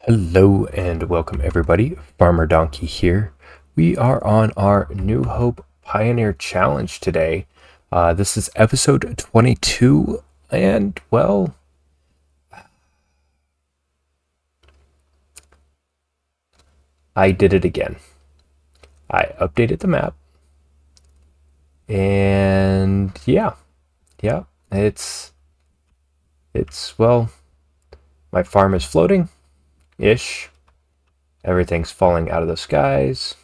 Hello and welcome everybody. Farmer Donkey here. We are on our New Hope Pioneer Challenge today. This is episode 22 and well, I did it again. I updated the map and yeah, it's well, my farm is floating-ish. Everything's falling out of the skies.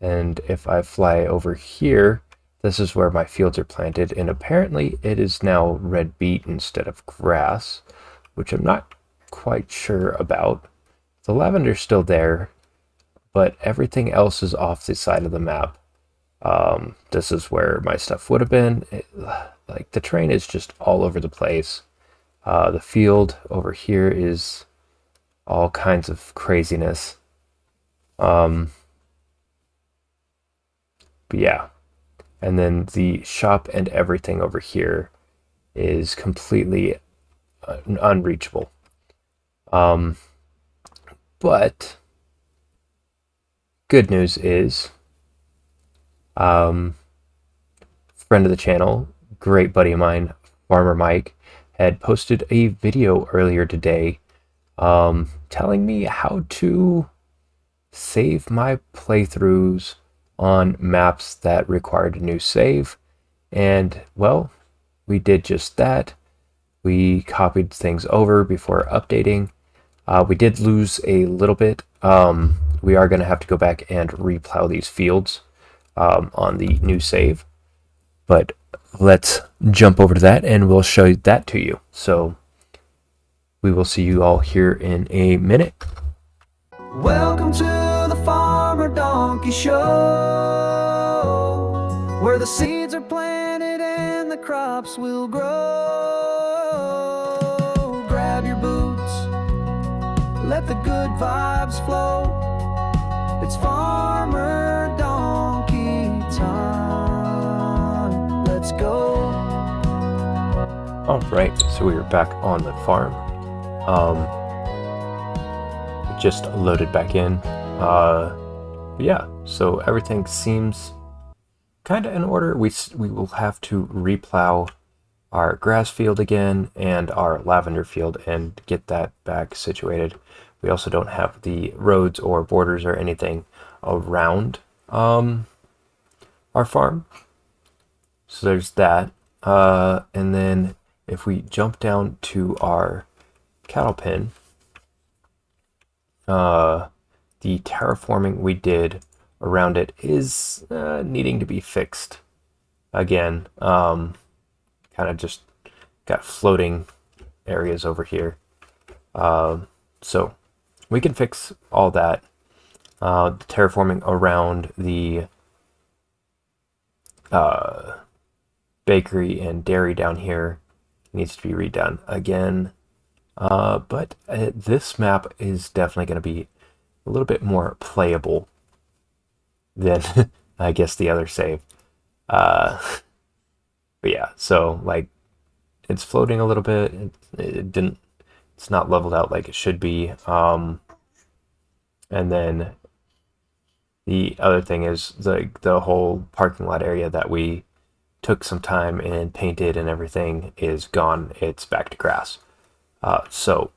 And if I fly over here, this is where my fields are planted, and apparently it is now red beet instead of grass, which I'm not quite sure about. The lavender's still there, but everything else is off the side of the map. This is where my stuff would have been. Like, the terrain is just all over the place. The field over here is all kinds of craziness. But yeah, and then the shop and everything over here is completely unreachable. Um, but good news is, um, friend of the channel, great buddy of mine, Farmer Mike, had posted a video earlier today telling me how to save my playthroughs on maps that required a new save. And well, we did just that. We copied things over before updating. We did lose a little bit. We are going to have to go back and replow these fields on the new save. But let's jump over to that and we'll show that to you. So we will see you all here in a minute. Welcome to the Farmer Donkey Show, where the seeds are planted and the crops will grow. Grab your boots, let the good vibes flow. It's Farmer Donkey time. Let's go. All right, so we are back on the farm. Just loaded back in. Yeah, so everything seems kind of in order. We will have to replow our grass field again and our lavender field and get that back situated. We also don't have the roads or borders or anything around our farm. So there's that. And then if we jump down to our cattle pen, the terraforming we did around it is needing to be fixed again. Kind of just got floating areas over here. So we can fix all that. The terraforming around the bakery and dairy down here needs to be redone again. But this map is definitely going to be a little bit more playable than I guess the other save. But yeah, so like it's floating a little bit. It's not leveled out like it should be. And then the other thing is the whole parking lot area that we took some time and painted and everything is gone. It's back to grass. So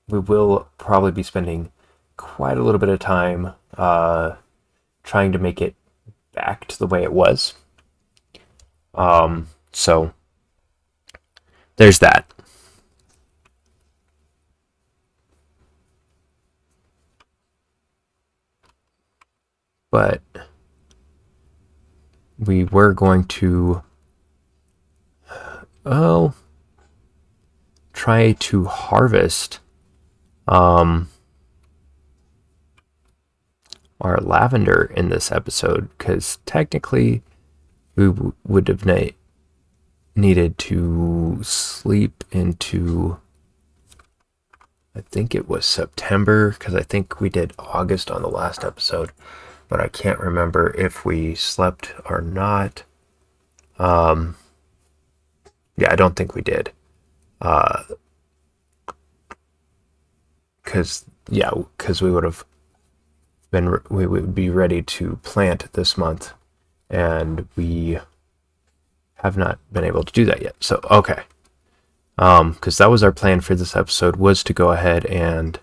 we will probably be spending quite a little bit of time trying to make it back to the way it was. So there's that. But we were going to, try to harvest our lavender in this episode, because technically we would have needed to sleep into, I think it was September, because I think we did August on the last episode, but I can't remember if we slept or not. Yeah, I don't think we did. because we would have we would be ready to plant this month, and we have not been able to do that yet. So okay, because that was our plan for this episode, was to go ahead and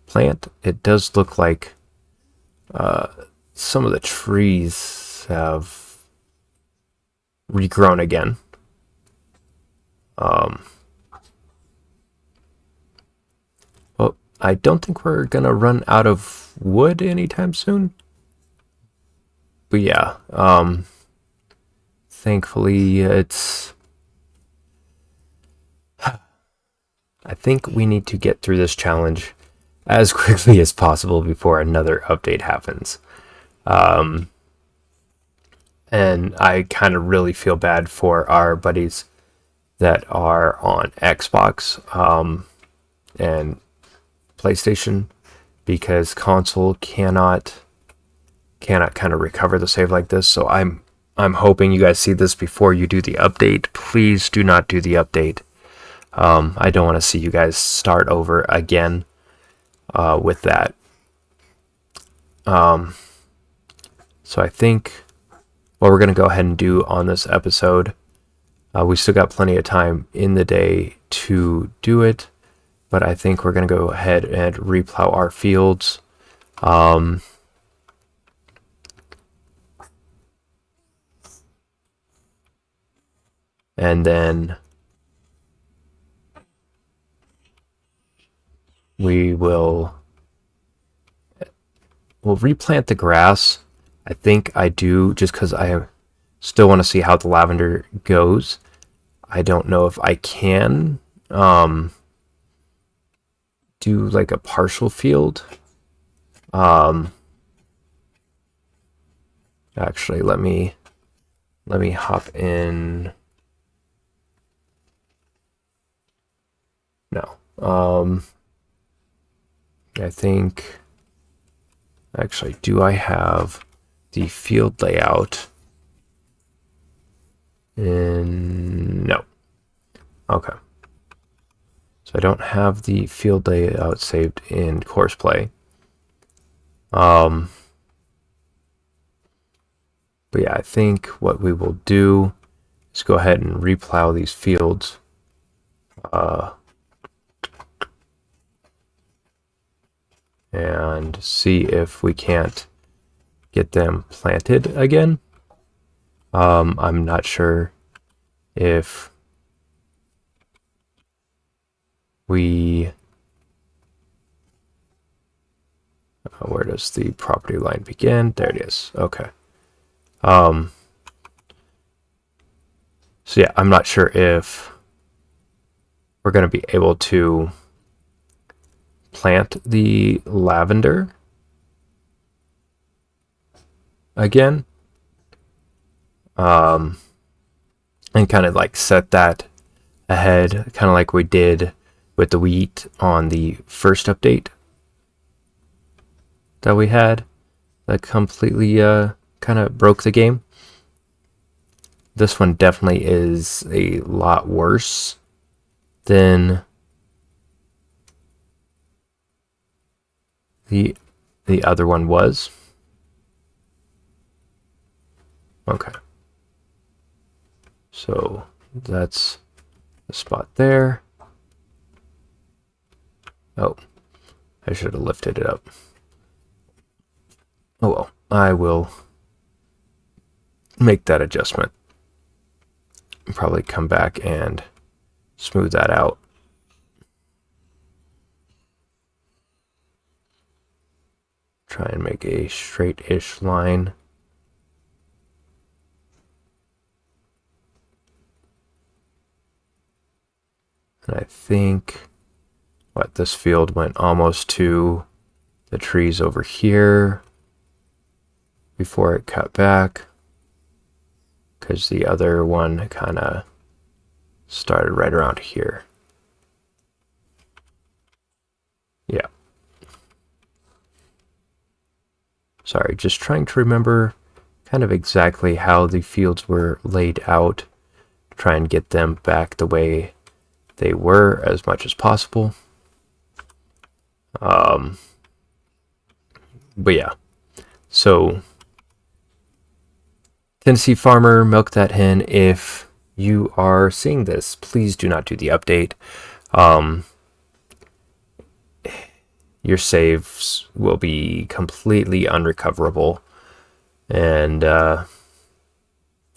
plant. It does look like some of the trees have regrown again. Well, I don't think we're gonna run out of wood anytime soon. But yeah, thankfully it's... I think we need to get through this challenge as quickly as possible before another update happens. And I kind of really feel bad for our buddies that are on Xbox and PlayStation, because console cannot kind of recover the save like this. So I'm hoping you guys see this before you do the update. Please do not do the update. I don't want to see you guys start over again with that. So I think what we're going to go ahead and do on this episode, we still got plenty of time in the day to do it, but I think we're going to go ahead and replow our fields. And then we'll replant the grass. I think I do, just because I still want to see how the lavender goes. I don't know if I can do like a partial field. Actually, let me hop in. No. I think, actually, do I have the field layout? No. Okay. So I don't have the field layout saved in Courseplay. But yeah, I think what we will do is go ahead and replow these fields. And see if we can't get them planted again. I'm not sure if we... where does the property line begin? There it is. Okay. So yeah, I'm not sure if we're going to be able to plant the lavender again, and kind of like set that ahead, kind of like we did with the wheat on the first update that we had, that completely kind of broke the game. This one definitely is a lot worse than the other one was. Okay. So that's the spot there. Oh, I should have lifted it up. Oh well, I will make that adjustment. Probably come back and smooth that out. Try and make a straight-ish line. And I think this field went almost to the trees over here before it cut back, because the other one kind of started right around here. Yeah. Sorry, just trying to remember kind of exactly how the fields were laid out, try and get them back the way they were as much as possible. But yeah, so Tennessee farmer, milk that hen. If you are seeing this, please do not do the update. Your saves will be completely unrecoverable. And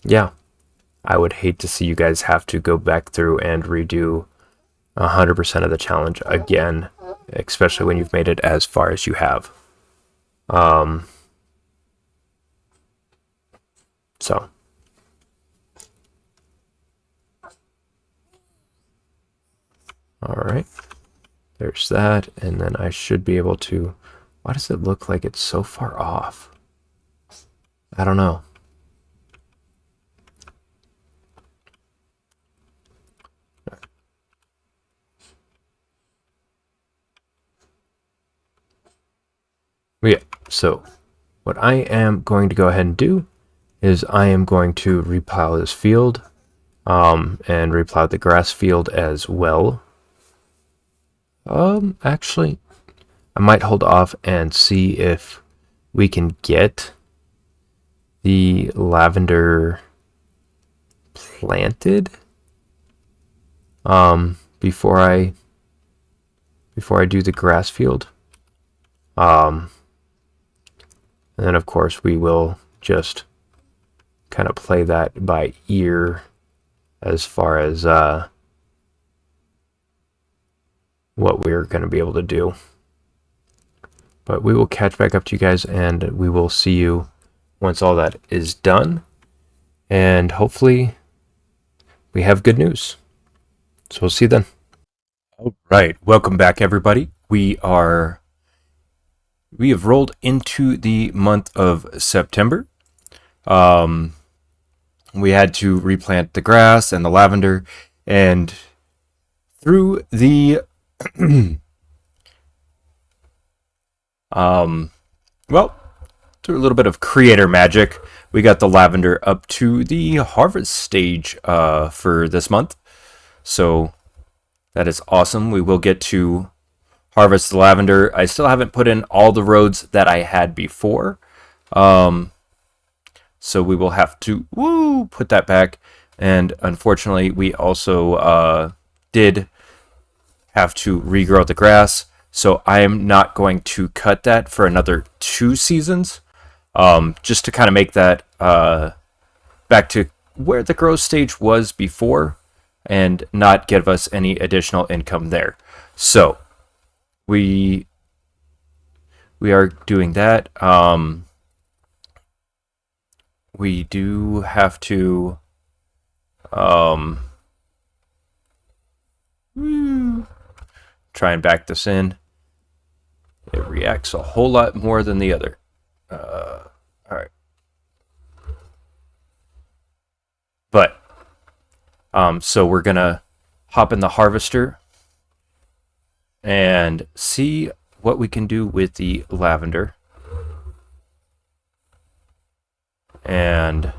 yeah, I would hate to see you guys have to go back through and redo 100% of the challenge again, especially when you've made it as far as you have. So, all right, there's that. And then I should be able to, why does it look like it's so far off? I don't know. But yeah, so what I am going to go ahead and do is I am going to replow this field and replow the grass field as well. Actually, I might hold off and see if we can get the lavender planted before I do the grass field. And then of course we will just kind of play that by ear as far as what we're going to be able to do. But we will catch back up to you guys, and we will see you once all that is done. And hopefully we have good news. So we'll see you then. All right. Welcome back, everybody. We have rolled into the month of September. We had to replant the grass and the lavender, and through the through a little bit of creator magic, we got the lavender up to the harvest stage for this month. So that is awesome. We will get to harvest the lavender. I still haven't put in all the roads that I had before. So we will have to put that back. And unfortunately, we also did have to regrow the grass. So I am not going to cut that for another 2 seasons. Just to kind of make that back to where the growth stage was before and not give us any additional income there. So we are doing that. We do have to try and back this in. It reacts a whole lot more than the other. All right. But so we're gonna hop in the harvester and see what we can do with the lavender. And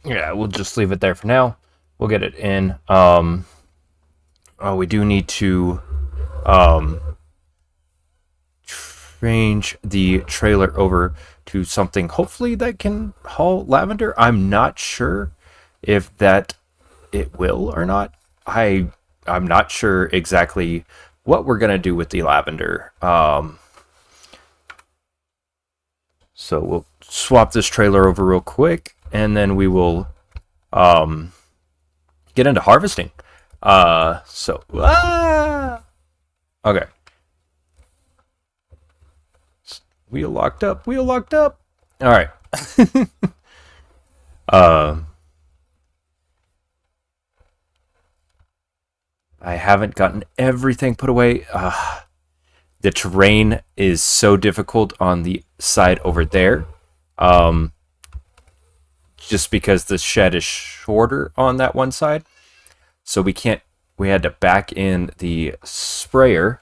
yeah, we'll just leave it there for now. We'll get it in. We do need to change the trailer over to something hopefully that can haul lavender. I'm not sure if that it will or not. I'm not sure exactly what we're gonna do with the lavender. So we'll swap this trailer over real quick, and then we will get into harvesting. Okay. Wheel locked up. All right. I haven't gotten everything put away. The terrain is so difficult on the side over there. Just because the shed is shorter on that one side. So we had to back in the sprayer.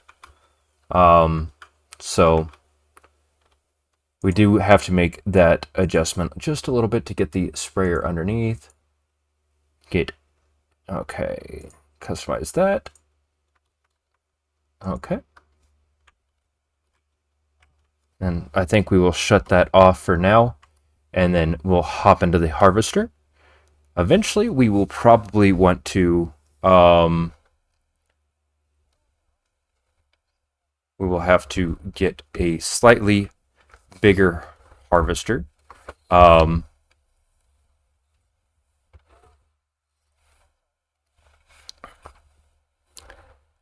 So We do have to make that adjustment just a little bit to get the sprayer underneath. Okay, customize that. Okay. And I think we will shut that off for now, and then we'll hop into the harvester. Eventually, we will probably want to, we will have to get a slightly bigger harvester. All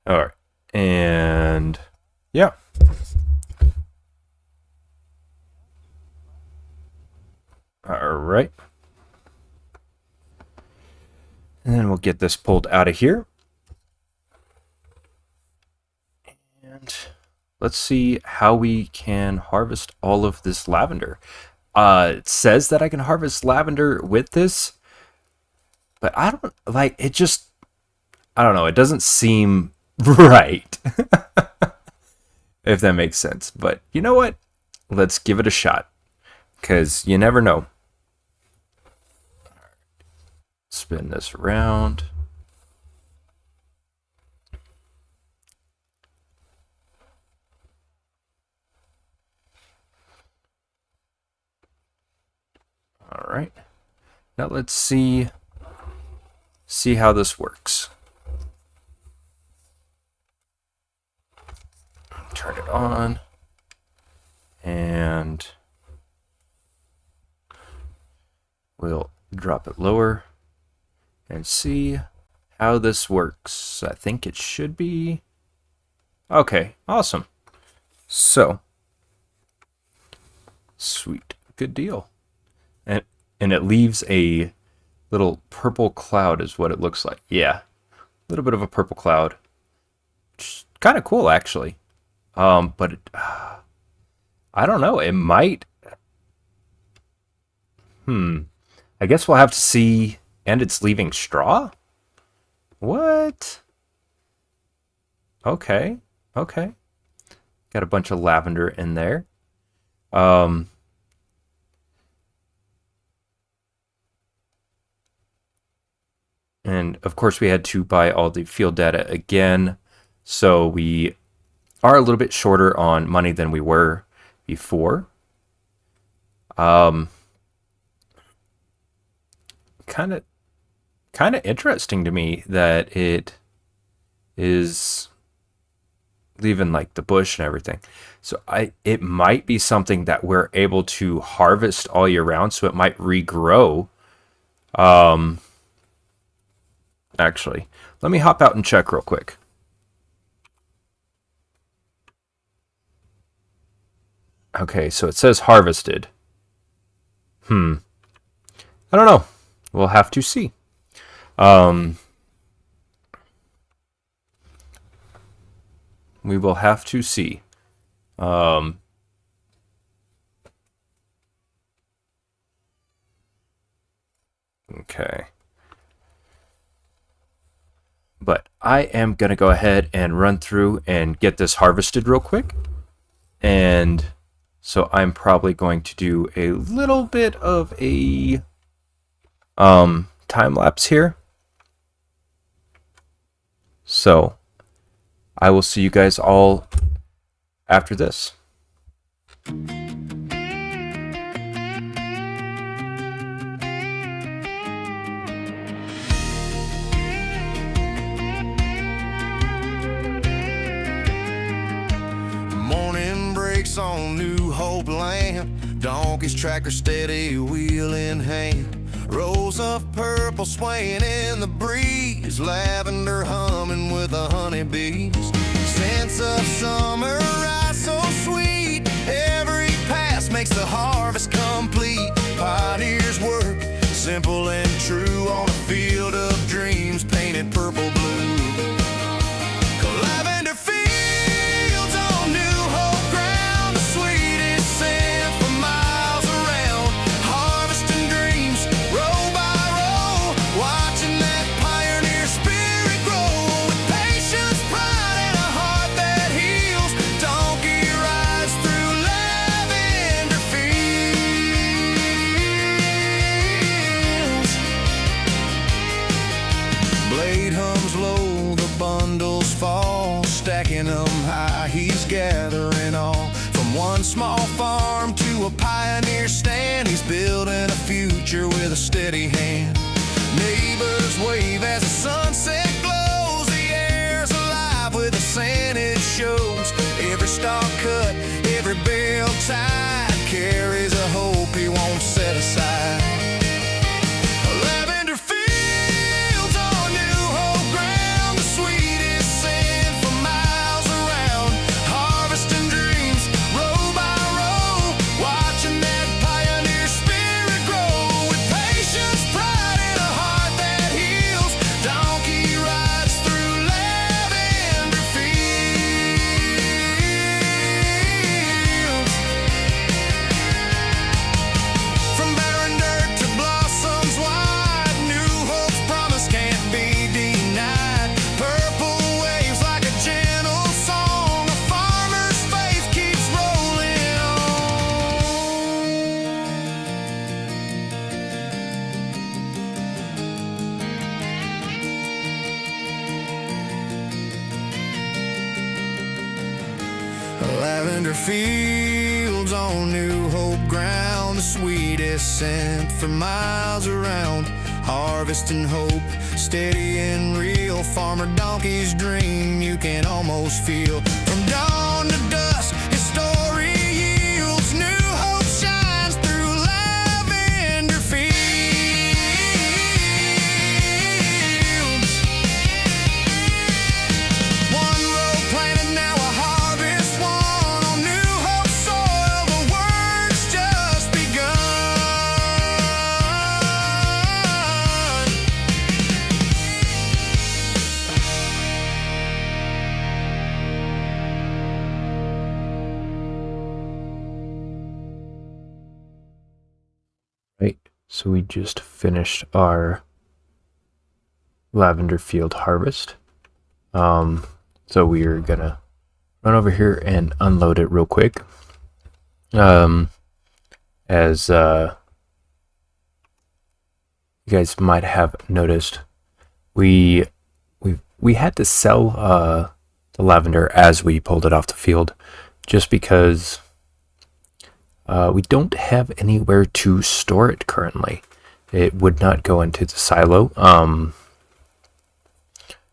right, and yeah. All right. And then we'll get this pulled out of here. And let's see how we can harvest all of this lavender. It says that I can harvest lavender with this, but I don't like it. Just, I don't know. It doesn't seem right. If that makes sense. But you know what? Let's give it a shot, because you never know. Spin this around. All right. Now let's see how this works. Turn it on. And we'll drop it lower and see how this works. I think it should be okay. Awesome. So sweet, good deal. And it leaves a little purple cloud is what it looks like. Yeah, a little bit of a purple cloud. Kind of cool, actually. But it, I don't know. It might. I guess we'll have to see. And it's leaving straw? What? Okay. Okay. Got a bunch of lavender in there. And of course we had to buy all the field data again. So we are a little bit shorter on money than we were before. Kind of interesting to me that it is leaving like the bush and everything. So it might be something that we're able to harvest all year round, so it might regrow. Actually, let me hop out and check real quick. Okay, so it says harvested. I don't know. We'll have to see. We will have to see. Okay. But I am going to go ahead and run through and get this harvested real quick. And so I'm probably going to do a little bit of a time lapse here. So I will see you guys all after this. Morning breaks on New Hope land. Donkey's tractor steady, wheel in hand. Rows of purple swaying in the breeze. Lavender humming with the honeybees. Sense of summer rise so sweet. Every pass makes the harvest complete. Pioneers work, simple and true, on a field of dreams painted purple blue. Lavender fields on New Hope ground, the sweetest scent for miles around. Harvesting dreams, row by row, watching that pioneer spirit grow. With patience, pride, and a heart that heals, Donkey rides through one small farm to a pioneer stand, he's building a future with a steady hand. Neighbors wave as the sunset glows, the air's alive with the sand it shows. Every stalk cut, every bale tied, carries a hope he won't set aside. Lavender fields on new hope ground, the sweetest scent for miles around. Harvesting dreams, row by row, watching that pioneer spirit grow. With patience, pride, and a heart that heals, Dnkey rides through lavender fields. From barren dirt to blossoms wide, new hope's promise can't be denied. Purple waves like a gentle song, a farmer's faith keeps rolling on. Lavender fields on new hope ground, the sweetest scent for miles around. Harvesting hope, steady and real. Farmer Dnkey's dream you can almost feel. From dawn to dusk, his story yields. New hope shines through lavender fields. One row planted, now a harvest won. On new hope soil, the work's just begun. Right, so we just finished our lavender field harvest. So we are gonna run over here and unload it real quick. As you guys might have noticed, we had to sell the lavender as we pulled it off the field, just because we don't have anywhere to store it currently. It would not go into the silo.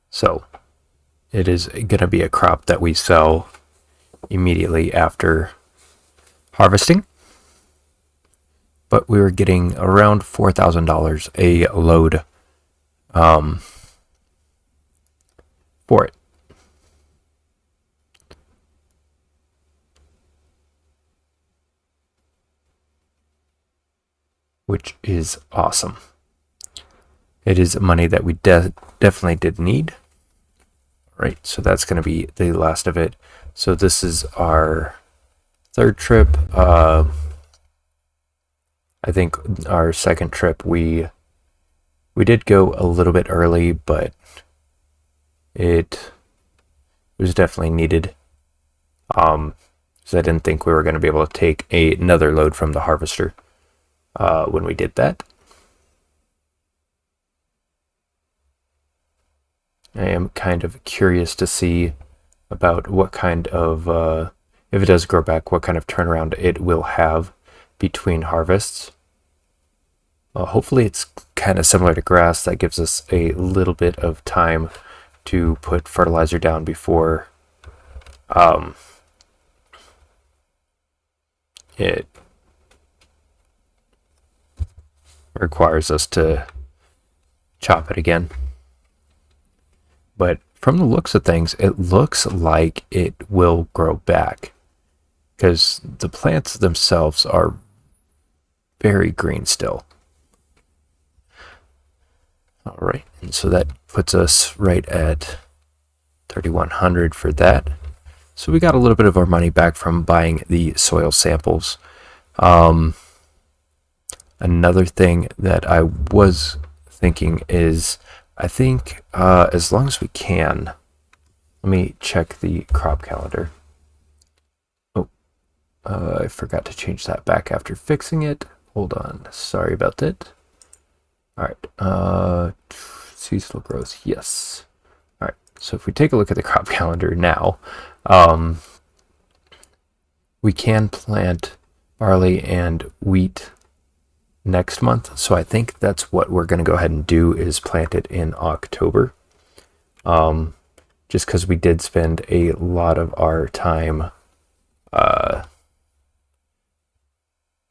So it is going to be a crop that we sell immediately after harvesting. But we were getting around $4,000 a load for it. Which is awesome. It is money that we definitely did need. All right, so that's going to be the last of it. So this is our third trip. I think our second trip we did go a little bit early, but it was definitely needed. So I didn't think we were going to be able to take another load from the harvester when we did that. I am kind of curious to see about what kind of, if it does grow back, what kind of turnaround it will have between harvests. Hopefully it's kind of similar to grass, that gives us a little bit of time to put fertilizer down before it requires us to chop it again. But from the looks of things, it looks like it will grow back, because the plants themselves are very green still. All right, and so that puts us right at 3,100 for that. So we got a little bit of our money back from buying the soil samples. Another thing that I was thinking is, I think as long as we can, let me check the crop calendar. Oh, I forgot to change that back after fixing it. Hold on, sorry about that. All right, seasonal growth, yes. All right, so if we take a look at the crop calendar now, we can plant barley and wheat next month, so I think that's what we're going to go ahead and do, is plant it in October. Just because we did spend a lot of our time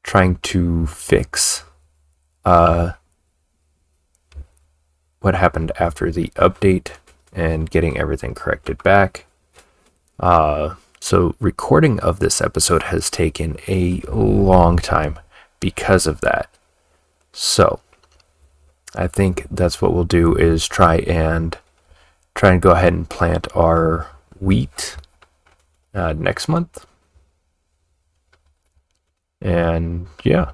trying to fix what happened after the update and getting everything corrected back. So recording of this episode has taken a long time because of that. So I think that's what we'll do, is try and go ahead and plant our wheat next month. And yeah,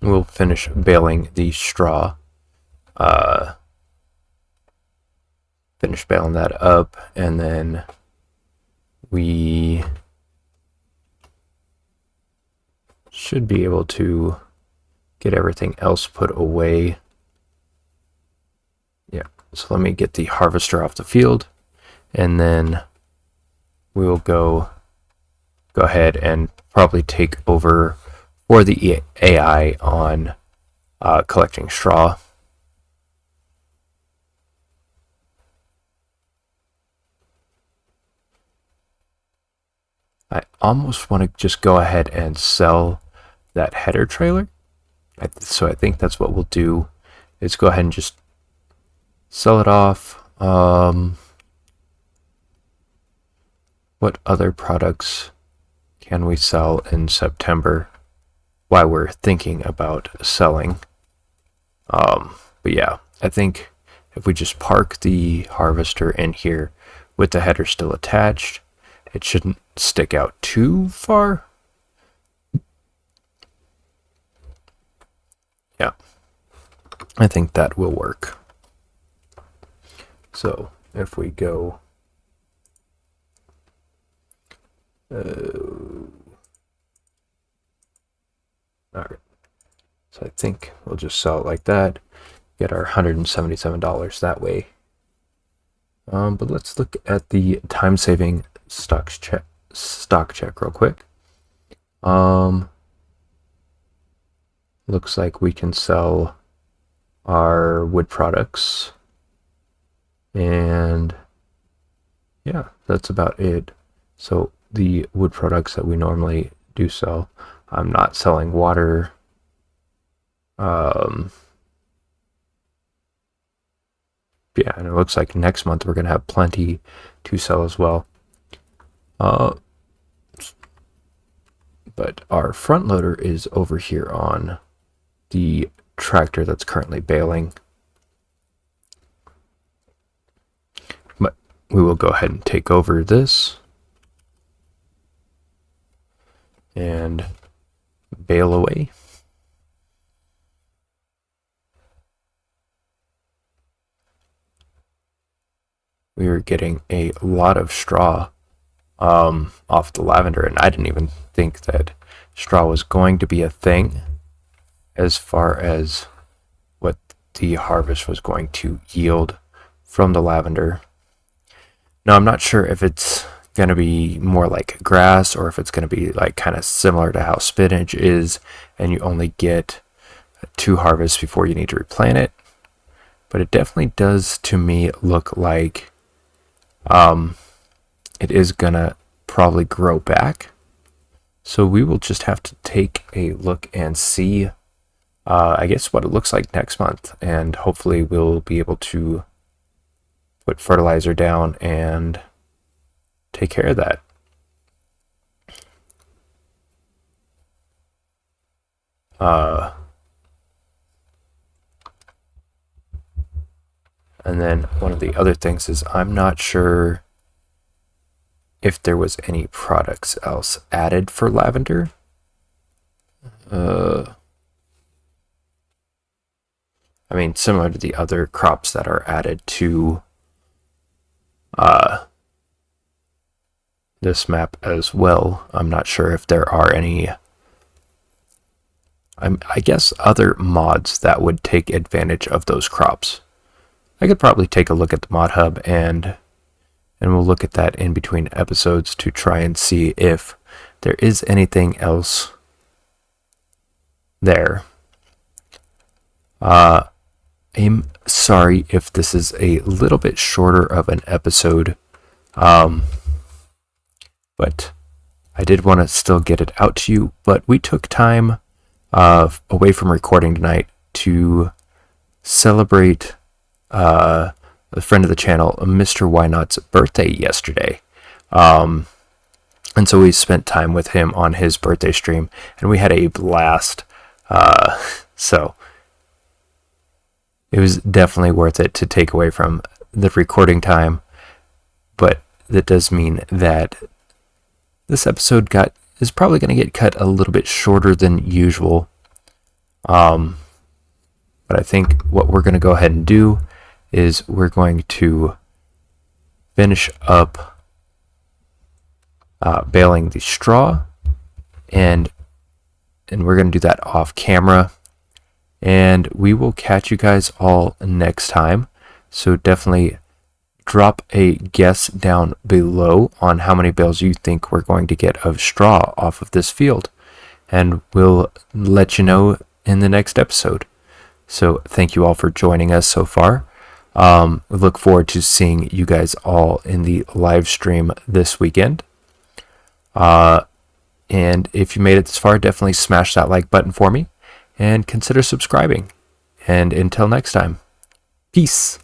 we'll finish baling the straw. Finish baling that up, and then we should be able to get everything else put away. Yeah, so let me get the harvester off the field, and then we will go ahead and probably take over for the AI on collecting straw. I almost want to just go ahead and sell that header trailer. So I think that's what we'll do, is go ahead and just sell it off. What other products can we sell in September while we're thinking about selling? But yeah, I think if we just park the harvester in here with the header still attached, it shouldn't stick out too far. Yeah, I think that will work. So if we go alright, so I think we'll just sell it like that, get our $177 that way. But let's look at the time-saving stock check real quick. Looks like we can sell our wood products, and yeah, that's about it. So the wood products that we normally do sell, I'm not selling water. Yeah, and it looks like next month we're going to have plenty to sell as well. But our front loader is over here on the tractor that's currently baling. But we will go ahead and take over this and bale away. We were getting a lot of straw off the lavender, and I didn't even think that straw was going to be a thing as far as what the harvest was going to yield from the lavender. Now, I'm not sure if it's going to be more like grass or if it's going to be like kind of similar to how spinach is, and you only get 2 harvests before you need to replant it. But it definitely does, to me, look like it is gonna probably grow back. So we will just have to take a look and see, I guess, what it looks like next month, and hopefully we'll be able to put fertilizer down and take care of that. And then one of the other things is I'm not sure if there was any products else added for lavender. I mean, similar to the other crops that are added to this map as well. I'm not sure if there are any, I guess, other mods that would take advantage of those crops. I could probably take a look at the mod hub, and we'll look at that in between episodes to try and see if there is anything else there. I'm sorry if this is a little bit shorter of an episode, but I did want to still get it out to you. But we took time away from recording tonight to celebrate a friend of the channel, Mr. Why Not's birthday yesterday. And so we spent time with him on his birthday stream, and we had a blast. So it was definitely worth it to take away from the recording time. But that does mean that this episode is probably going to get cut a little bit shorter than usual. But I think what we're going to go ahead and do is we're going to finish up baling the straw, and we're going to do that off camera, and we will catch you guys all next time. So definitely drop a guess down below on how many bales you think we're going to get of straw off of this field, and we'll let you know in the next episode. So thank you all for joining us so far. We look forward to seeing you guys all in the live stream this weekend. And if you made it this far, definitely smash that like button for me and consider subscribing. And until next time, peace.